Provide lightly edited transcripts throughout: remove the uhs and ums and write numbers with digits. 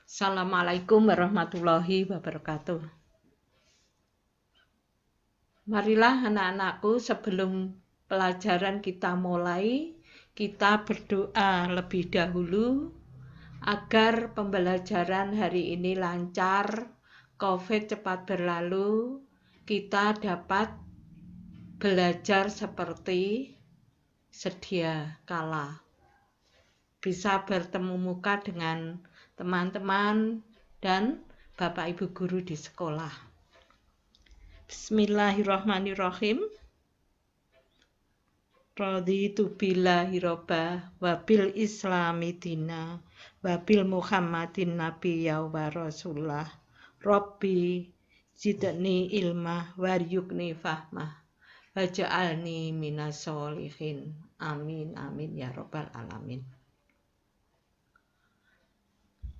Assalamualaikum warahmatullahi wabarakatuh. Marilah anak-anakku, sebelum pelajaran kita mulai, kita berdoa lebih dahulu agar pembelajaran hari ini lancar, COVID cepat berlalu, kita dapat belajar seperti sedia kala. Bisa bertemu muka dengan teman-teman dan Bapak Ibu guru di sekolah. Bismillahirrahmanirrahim. Raditu billahi robba wabil islami dina wabil muhammadin nabiyya wa rasulah. Rabbi zidni ilma waryukni fahmah waj'alni minas sholihin. Amin amin ya rabbal alamin.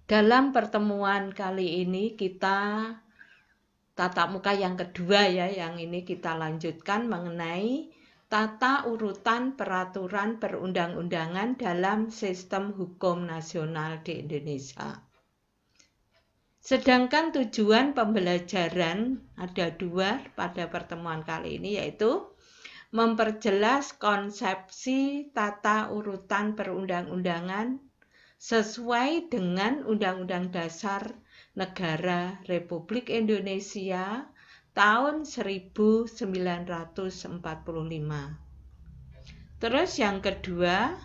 Dalam pertemuan kali ini kita tatap muka yang kedua ya, yang ini kita lanjutkan mengenai tata urutan peraturan perundang-undangan dalam sistem hukum nasional di Indonesia. Sedangkan tujuan pembelajaran ada dua pada pertemuan kali ini, yaitu memperjelas konsepsi tata urutan perundang-undangan sesuai dengan Undang-Undang Dasar Negara Republik Indonesia tahun 1945. Terus yang kedua,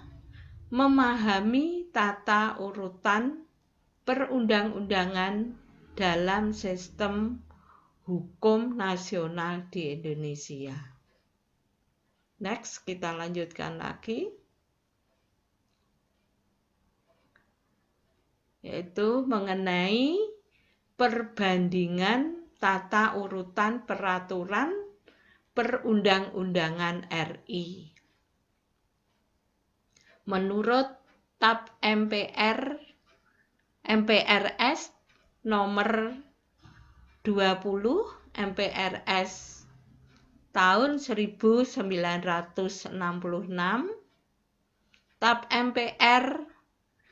memahami tata urutan perundang-undangan dalam sistem hukum nasional di Indonesia. Next, kita lanjutkan lagi. Yaitu mengenai perbandingan tata urutan peraturan perundang-undangan RI. Menurut TAP MPRS nomor 20 MPRS tahun 1966, TAP MPR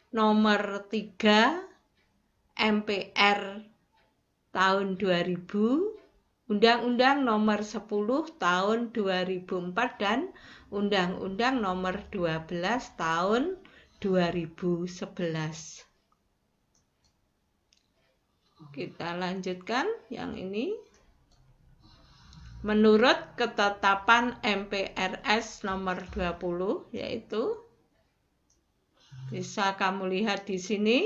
nomor 3 MPR tahun 2000, Undang-Undang nomor 10 tahun 2004 dan Undang-Undang nomor 12 tahun 2011. Kita lanjutkan yang ini. Menurut ketetapan MPRS nomor 20, yaitu bisa kamu lihat di sini.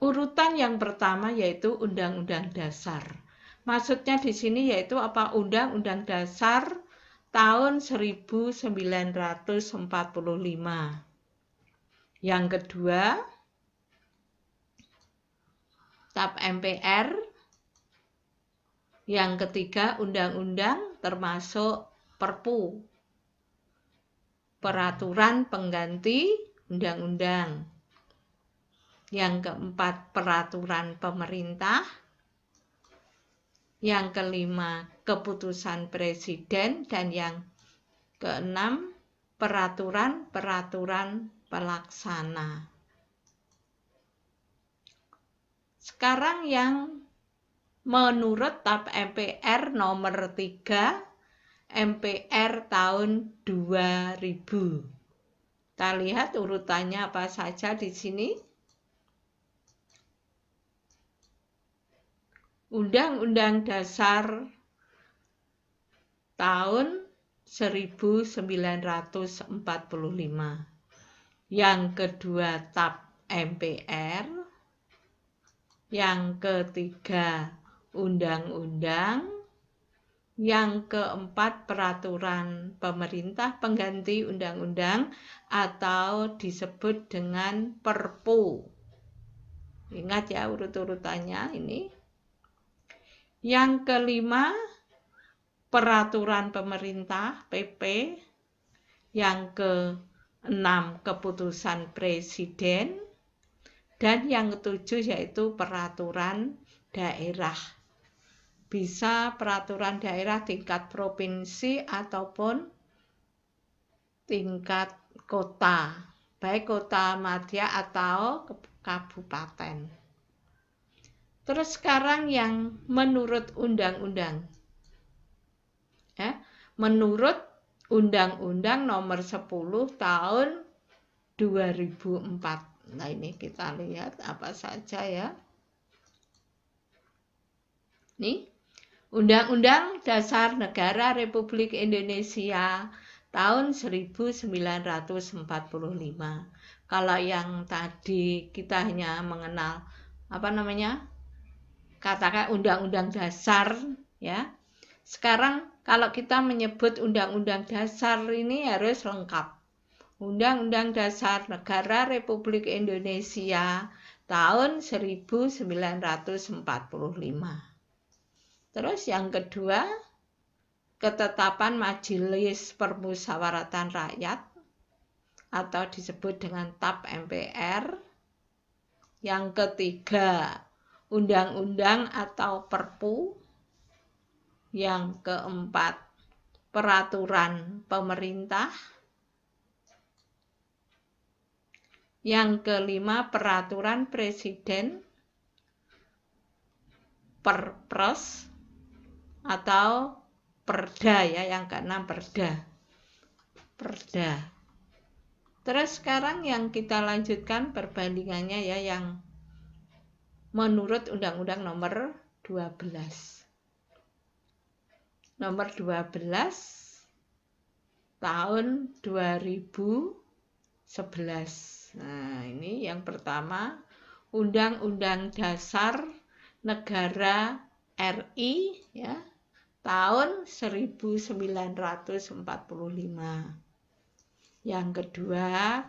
Urutan yang pertama yaitu Undang-Undang Dasar. Maksudnya di sini yaitu apa? Undang-Undang Dasar tahun 1945. Yang kedua, TAP MPR. Yang ketiga, undang-undang termasuk Perpu, peraturan pengganti undang-undang. Yang keempat, peraturan pemerintah. Yang kelima, keputusan presiden. Dan yang keenam, peraturan-peraturan pelaksana. Sekarang yang menurut TAP MPR nomor 3 MPR tahun 2000. Kita lihat urutannya apa saja di sini. Undang-Undang Dasar tahun 1945. Yang kedua TAP MPR. Yang ketiga undang-undang. Yang keempat peraturan pemerintah pengganti undang-undang atau disebut dengan Perpu. Ingat ya urut-urutannya ini. Yang kelima, peraturan pemerintah PP. Yang keenam, keputusan presiden. Dan yang ketujuh yaitu peraturan daerah. Bisa peraturan daerah tingkat provinsi ataupun tingkat kota. baik kota madya atau kabupaten. Terus sekarang yang menurut undang-undang. Menurut Undang-Undang Nomor 10 Tahun 2004. Nah, ini kita lihat apa saja ya. Nih, Undang-Undang Dasar Negara Republik Indonesia tahun 1945. Kalau yang tadi kita hanya mengenal katakan undang-undang dasar ya. Sekarang kalau kita menyebut undang-undang dasar ini harus lengkap. Undang-Undang Dasar Negara Republik Indonesia tahun 1945. Terus yang kedua, ketetapan Majelis Permusyawaratan Rakyat atau disebut dengan TAP MPR. Yang ketiga, undang-undang atau Perpu. Yang keempat, peraturan pemerintah. Yang kelima, peraturan presiden, Perpres atau Perda ya, yang keenam Perda. Terus sekarang yang kita lanjutkan perbandingannya ya, yang menurut Undang-Undang Nomor 12. Nomor 12 tahun 2011. Nah, ini yang pertama, Undang-Undang Dasar Negara RI ya, tahun 1945. Yang kedua,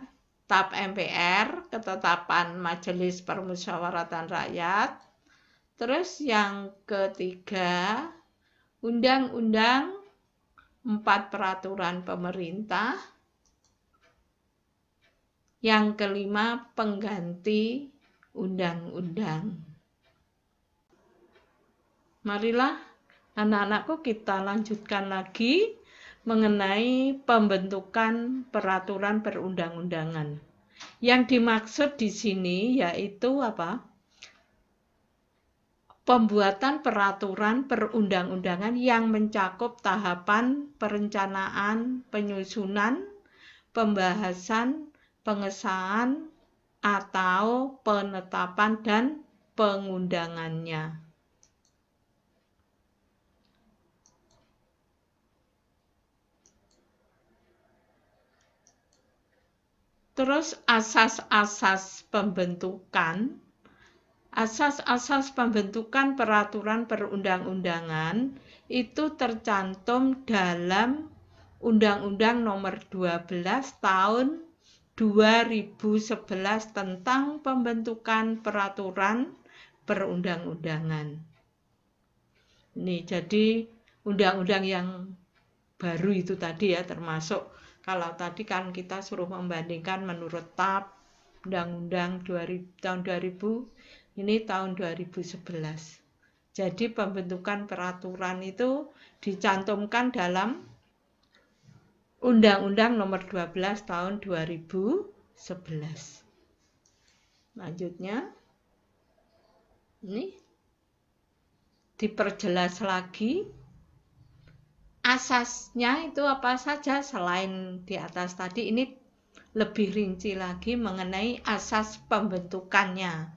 TAP MPR, ketetapan Majelis Permusyawaratan Rakyat. Terus yang ketiga, Undang-Undang 4 Peraturan Pemerintah. Yang kelima, pengganti undang-undang. Marilah anak-anakku kita lanjutkan lagi mengenai pembentukan peraturan perundang-undangan. Yang dimaksud di sini yaitu apa? Pembuatan peraturan perundang-undangan yang mencakup tahapan perencanaan, penyusunan, pembahasan, pengesahan, atau penetapan dan pengundangannya. Terus asas-asas pembentukan peraturan perundang-undangan itu tercantum dalam Undang-Undang Nomor 12 Tahun 2011 tentang pembentukan peraturan perundang-undangan. Ini jadi undang-undang yang baru itu tadi ya, termasuk kalau tadi kan kita suruh membandingkan menurut TAP, Undang-Undang tahun 2000, ini tahun 2011. Jadi pembentukan peraturan itu dicantumkan dalam Undang-Undang Nomor 12 Tahun 2011. Lanjutnya, ini diperjelas lagi. Asasnya itu apa saja selain di atas tadi, ini lebih rinci lagi mengenai asas pembentukannya.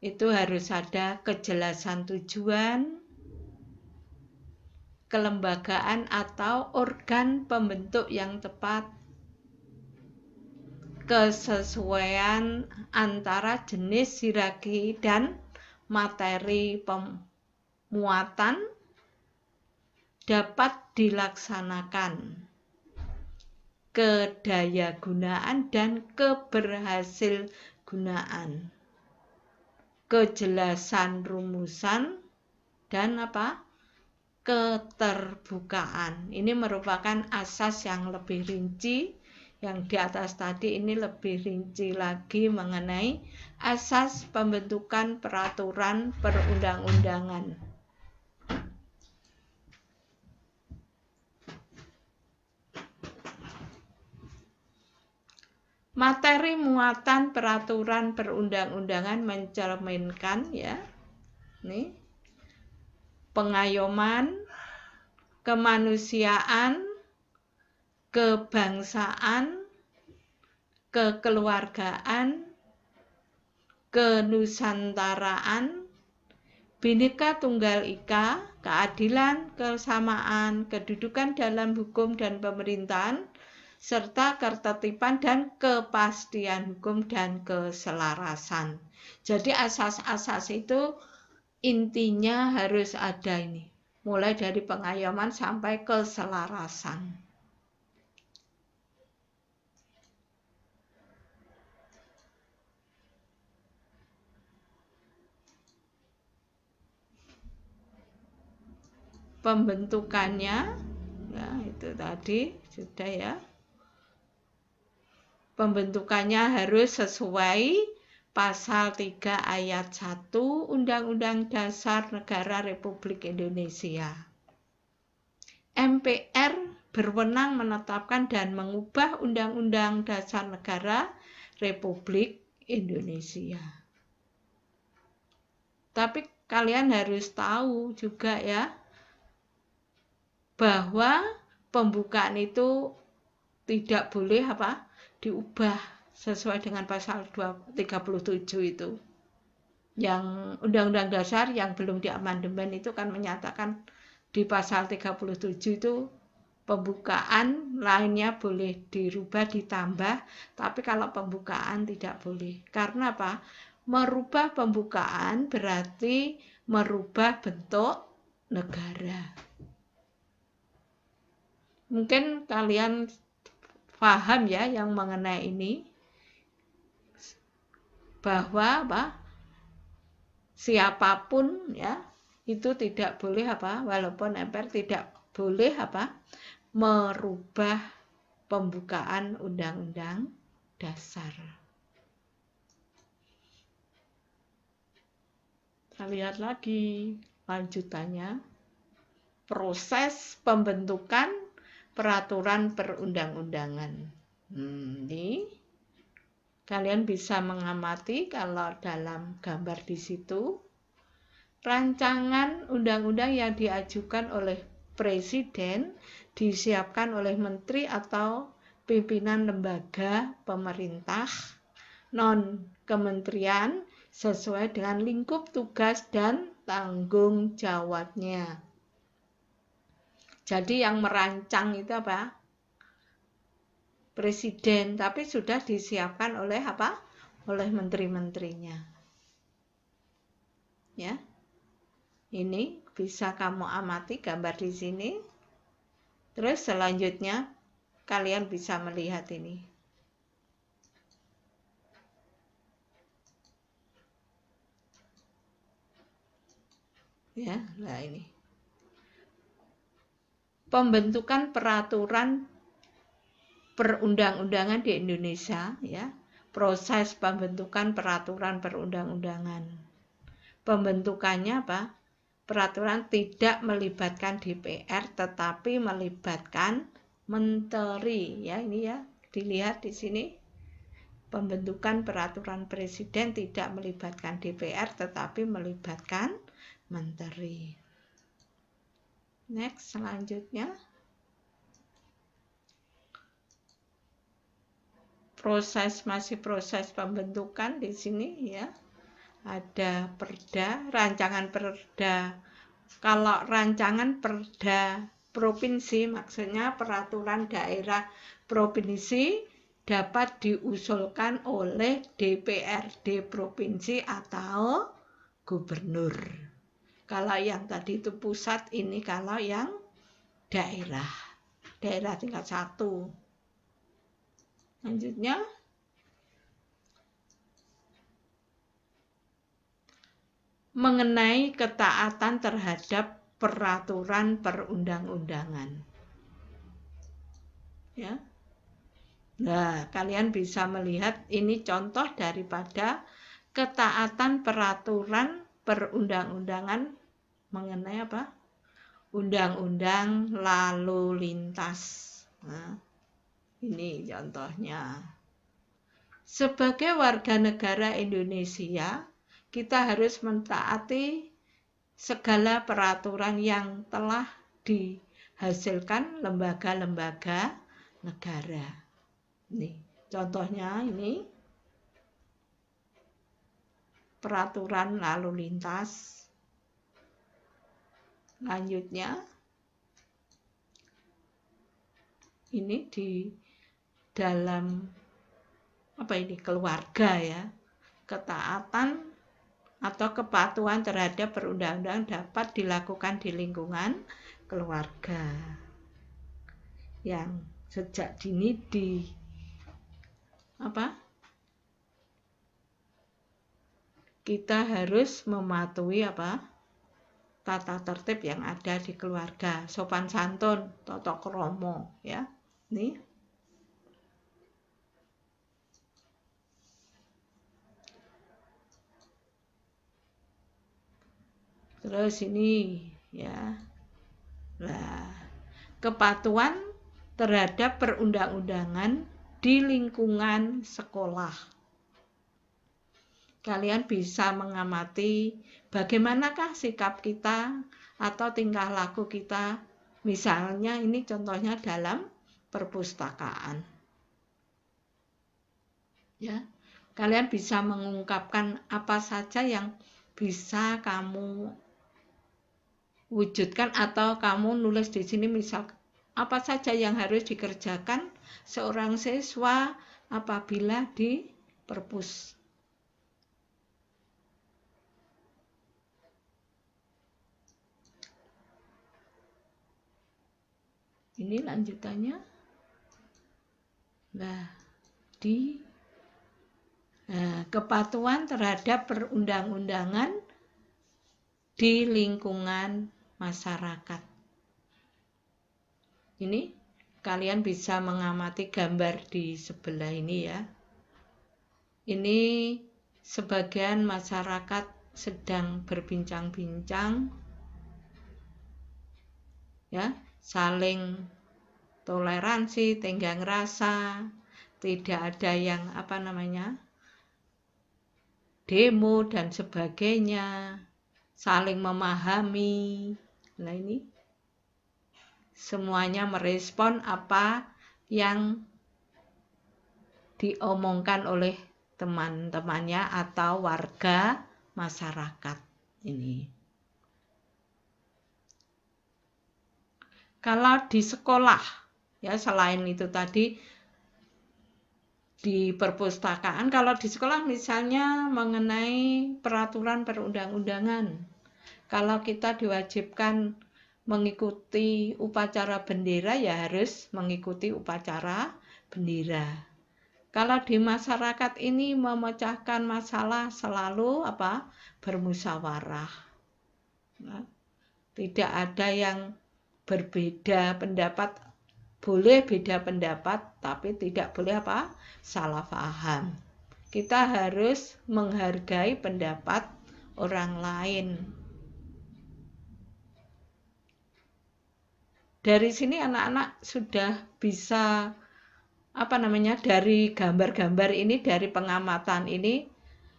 Itu harus ada kejelasan tujuan, kelembagaan atau organ pembentuk yang tepat, kesesuaian antara jenis hierarki dan materi pemuatan, dapat dilaksanakan, kedayagunaan dan keberhasilgunaan, kejelasan rumusan, dan keterbukaan. Ini merupakan asas yang lebih rinci. Yang di atas tadi ini lebih rinci lagi mengenai asas pembentukan peraturan perundang-undangan. Materi muatan peraturan perundang-undangan mencerminkan ya, nih, pengayoman, kemanusiaan, kebangsaan, kekeluargaan, kenusantaraan, Bhinneka Tunggal Ika, keadilan, kesamaan, kedudukan dalam hukum dan pemerintahan, serta ketertiban dan kepastian hukum dan keselarasan. Jadi asas-asas itu intinya harus ada ini, mulai dari pengayoman sampai keselarasan. Pembentukannya, ya itu tadi sudah ya. Pembentukannya harus sesuai Pasal 3 Ayat 1 Undang-Undang Dasar Negara Republik Indonesia. MPR berwenang menetapkan dan mengubah Undang-Undang Dasar Negara Republik Indonesia. Tapi kalian harus tahu juga ya, bahwa pembukaan itu tidak boleh diubah sesuai dengan pasal 37 itu. Yang Undang-Undang Dasar yang belum diamandemen itu kan menyatakan di pasal 37 itu pembukaan lainnya boleh dirubah, ditambah, tapi kalau pembukaan tidak boleh. Karena apa? Merubah pembukaan berarti merubah bentuk negara. Mungkin kalian paham ya yang mengenai ini, bahwa siapapun ya itu tidak boleh walaupun MPR tidak boleh merubah pembukaan Undang-Undang Dasar. Kita lihat lagi lanjutannya, proses pembentukan peraturan perundang-undangan. Ini kalian bisa mengamati kalau dalam gambar di situ, rancangan undang-undang yang diajukan oleh Presiden disiapkan oleh menteri atau pimpinan lembaga pemerintah non-kementerian sesuai dengan lingkup tugas dan tanggung jawabnya. Jadi yang merancang itu Presiden, tapi sudah disiapkan oleh oleh menteri-menterinya. Ya. Ini bisa kamu amati gambar di sini. Terus selanjutnya kalian bisa melihat ini. Ya, nah ini. Pembentukan peraturan perundang-undangan di Indonesia ya. Proses pembentukan peraturan perundang-undangan. Pembentukannya peraturan tidak melibatkan DPR tetapi melibatkan menteri ya, ini ya dilihat di sini. Pembentukan peraturan presiden tidak melibatkan DPR tetapi melibatkan menteri. Next, selanjutnya masih proses pembentukan di sini ya. Ada perda, rancangan perda. Kalau rancangan perda provinsi, maksudnya peraturan daerah provinsi dapat diusulkan oleh DPRD provinsi atau gubernur. Kalau yang tadi itu pusat, ini kalau yang daerah tingkat 1. Lanjutnya, mengenai ketaatan terhadap peraturan perundang-undangan. Ya. Nah, kalian bisa melihat ini contoh daripada ketaatan peraturan perundang-undangan mengenai Undang-undang lalu lintas. Nah, ini contohnya. sebagai warga negara Indonesia, kita harus mentaati segala peraturan yang telah dihasilkan lembaga-lembaga negara. Nih, contohnya ini peraturan lalu lintas. Lanjutnya, ini di dalam keluarga ya, ketaatan atau kepatuhan terhadap perundang-undangan dapat dilakukan di lingkungan keluarga yang sejak dini kita harus mematuhi tata tertib yang ada di keluarga, sopan santun, tata krama ya. Nih. Terus ini ya. Nah, kepatuhan terhadap perundang-undangan di lingkungan sekolah. Kalian bisa mengamati bagaimanakah sikap kita atau tingkah laku kita. Misalnya ini contohnya dalam perpustakaan. Ya. Kalian bisa mengungkapkan apa saja yang bisa kamu wujudkan atau kamu nulis di sini, misal apa saja yang harus dikerjakan seorang siswa apabila di perpus. Ini lanjutannya. Nah, kepatuhan terhadap perundang-undangan di lingkungan masyarakat. Ini kalian bisa mengamati gambar di sebelah ini ya. Ini sebagian masyarakat sedang berbincang-bincang ya, saling toleransi, tenggang rasa, tidak ada yang demo dan sebagainya, saling memahami. Nah, ini semuanya merespon apa yang diomongkan oleh teman-temannya atau warga masyarakat ini. Kalau di sekolah ya, selain itu tadi di perpustakaan, kalau di sekolah misalnya mengenai peraturan perundang-undangan, kalau kita diwajibkan mengikuti upacara bendera ya harus mengikuti upacara bendera. Kalau di masyarakat ini memecahkan masalah selalu bermusyawarah. Nah, tidak ada yang berbeda pendapat, boleh beda pendapat tapi tidak boleh salah paham. Kita harus menghargai pendapat orang lain. Dari sini anak-anak sudah bisa dari gambar-gambar ini, dari pengamatan ini,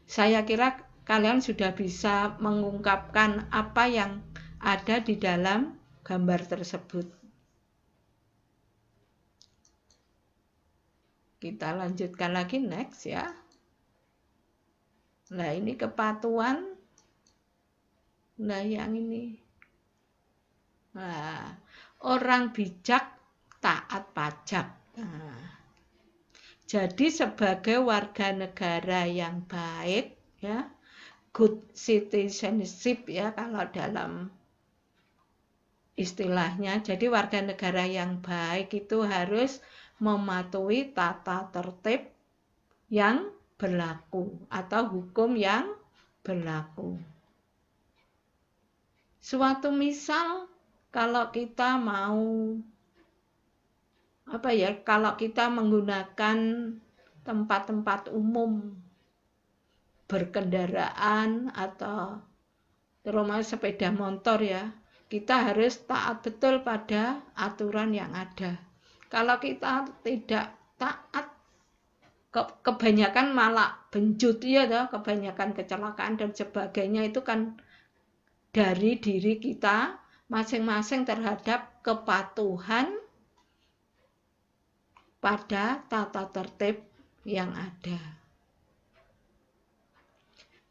saya kira kalian sudah bisa mengungkapkan apa yang ada di dalam gambar tersebut. Kita lanjutkan lagi, next ya. Nah, ini kepatuhan. Nah, yang ini. Nah, orang bijak taat pajak. Nah, jadi sebagai warga negara yang baik ya, good citizenship ya kalau dalam istilahnya. Jadi warga negara yang baik itu harus mematuhi tata tertib yang berlaku atau hukum yang berlaku. Suatu misal kalau kita mau kalau kita menggunakan tempat-tempat umum, berkendaraan atau terutama sepeda motor ya, kita harus taat betul pada aturan yang ada. Kalau kita tidak taat kebanyakan malah benjut ya toh, kebanyakan kecelakaan dan sebagainya itu kan dari diri kita masing-masing terhadap kepatuhan pada tata tertib yang ada.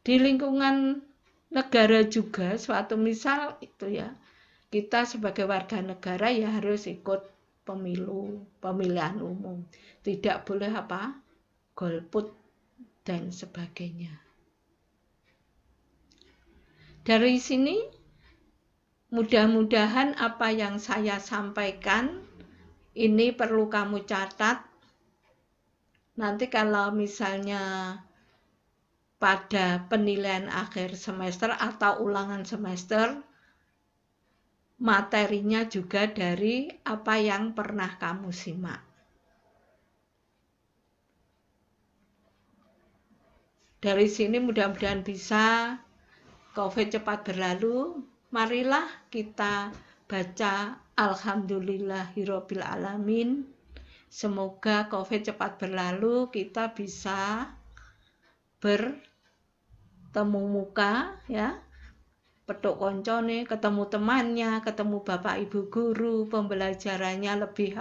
Di lingkungan negara juga, suatu misal itu ya, kita sebagai warga negara ya harus ikut pemilu, pemilihan umum. Tidak boleh golput dan sebagainya. Dari sini mudah-mudahan apa yang saya sampaikan ini perlu kamu catat. Nanti kalau misalnya pada penilaian akhir semester atau ulangan semester, materinya juga dari apa yang pernah kamu simak. Dari sini mudah-mudahan bisa COVID cepat berlalu. Marilah kita baca Alhamdulillahirabbil alamin. Semoga COVID cepat berlalu, kita bisa bertemu muka ya. Petuk koncone, ketemu temannya, ketemu bapak ibu guru, pembelajarannya lebih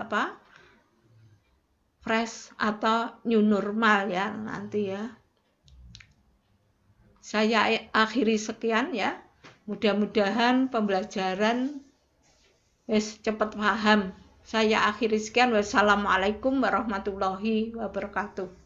fresh atau new normal ya nanti ya. Saya akhiri sekian ya. Mudah-mudahan pembelajaran cepat paham. Saya akhiri sekian. Wassalamualaikum warahmatullahi wabarakatuh.